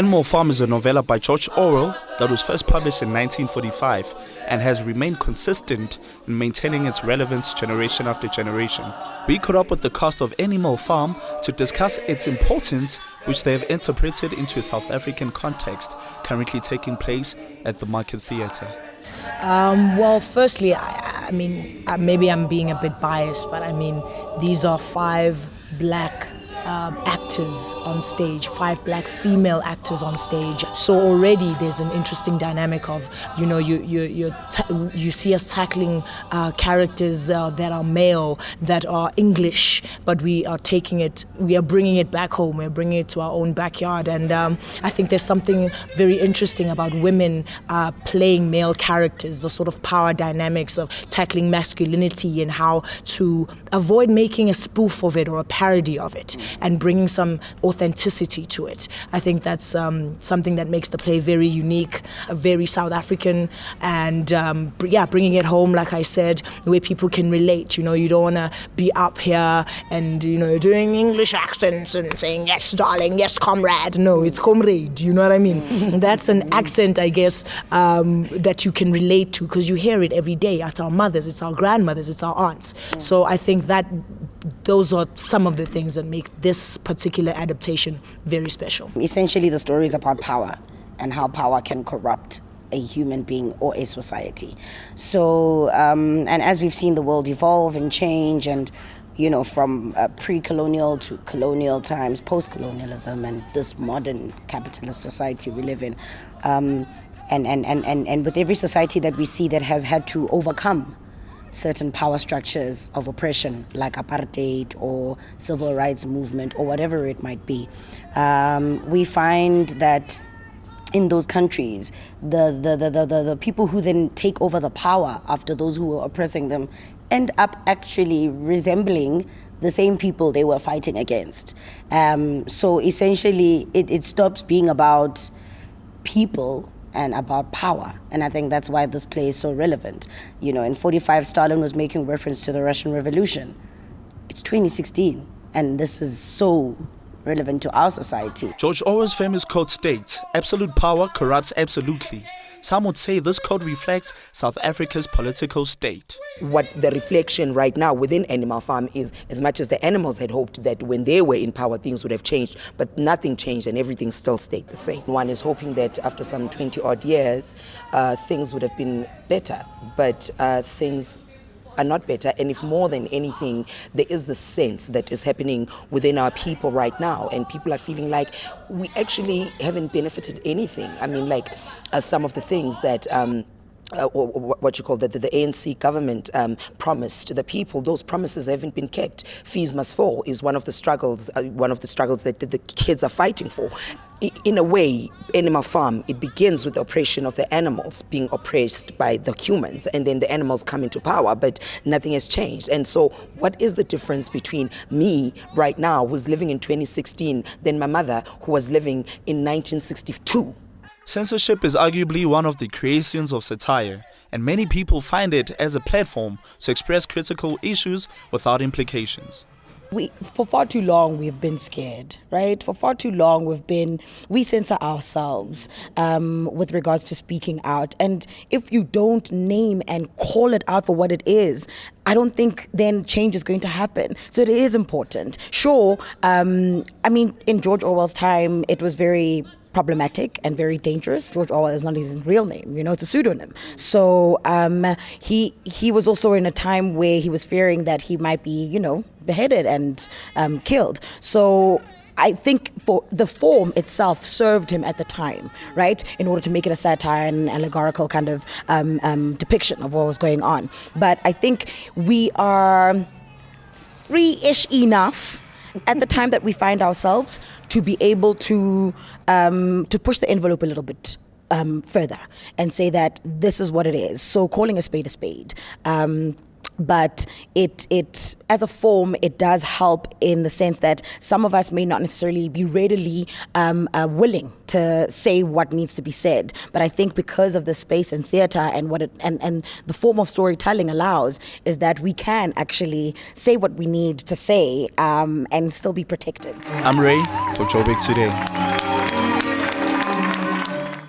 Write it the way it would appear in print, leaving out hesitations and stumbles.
Animal Farm is a novella by George Orwell that was first published in 1945 and has remained consistent in maintaining its relevance generation after generation. We caught up with the cast of Animal Farm to discuss its importance, which they have interpreted into a South African context currently taking place at the Market Theatre. Well, firstly, I mean, maybe I'm being a bit biased, but I mean, these are 5 black actors on stage, 5 black female actors on stage. So already there's an interesting dynamic of, you know, you see us tackling characters that are male, that are English, but we are bringing it back home, we're bringing it to our own backyard. And I think there's something very interesting about women playing male characters, the sort of power dynamics of tackling masculinity and how to avoid making a spoof of it or a parody of it, and bringing some authenticity to it. I think that's something that makes the play very unique, very South African, and bringing it home, like I said, where people can relate. You know, you don't want to be up here and, you know, doing English accents and saying, yes, darling, yes, comrade. No, it's comrade, you know what I mean? That's an accent, I guess, that you can relate to because you hear it every day at our mothers, it's our grandmothers, it's our aunts. So I think that those are some of the things that make this particular adaptation very special. Essentially, the story is about power and how power can corrupt a human being or a society. So, and as we've seen the world evolve and change, and you know, from pre-colonial to colonial times, post-colonialism, and this modern capitalist society we live in, and with every society that we see that has had to overcome certain power structures of oppression like apartheid or civil rights movement or whatever it might be, we find that in those countries, the people who then take over the power after those who were oppressing them end up actually resembling the same people they were fighting against. So essentially, it stops being about people and about power. And I think that's why this play is so relevant. You know, in 45, Stalin was making reference to the Russian Revolution. It's 2016, and this is so relevant to our society. George Orwell's famous quote states, "Absolute power corrupts absolutely." Some would say this quote reflects South Africa's political state. What the reflection right now within Animal Farm is, as much as the animals had hoped that when they were in power things would have changed, but nothing changed and everything still stayed the same. One is hoping that after some 20 odd years, things would have been better, but things are not better. And if more than anything, there is the sense that is happening within our people right now, and people are feeling like we actually haven't benefited anything. I mean, like some of the things that what you call the ANC government promised the people, those promises haven't been kept. Fees must fall is one of the struggles that the kids are fighting for. In a way, Animal Farm, it begins with the oppression of the animals being oppressed by the humans, and then the animals come into power, but nothing has changed. And so what is the difference between me right now, who's living in 2016, than my mother, who was living in 1962? Censorship is arguably one of the creations of satire, and many people find it as a platform to express critical issues without implications. For far too long, we've been scared, right? For far too long, we censor ourselves with regards to speaking out. And if you don't name and call it out for what it is, I don't think then change is going to happen. So it is important. Sure, I mean, in George Orwell's time, it was very problematic and very dangerous. George Orwell is not his real name, you know, it's a pseudonym. So he was also in a time where he was fearing that he might be, you know, beheaded and killed. So I think for the form itself served him at the time, right, in order to make it a satire and allegorical kind of depiction of what was going on. But I think we are free-ish enough at the time that we find ourselves to be able to push the envelope a little bit further and say that this is what it is. So calling a spade a spade. But it as a form, it does help in the sense that some of us may not necessarily be readily willing to say what needs to be said. But I think because of the space in theatre and what and the form of storytelling allows, is that we can actually say what we need to say and still be protected. I'm Ray for Joburg Today.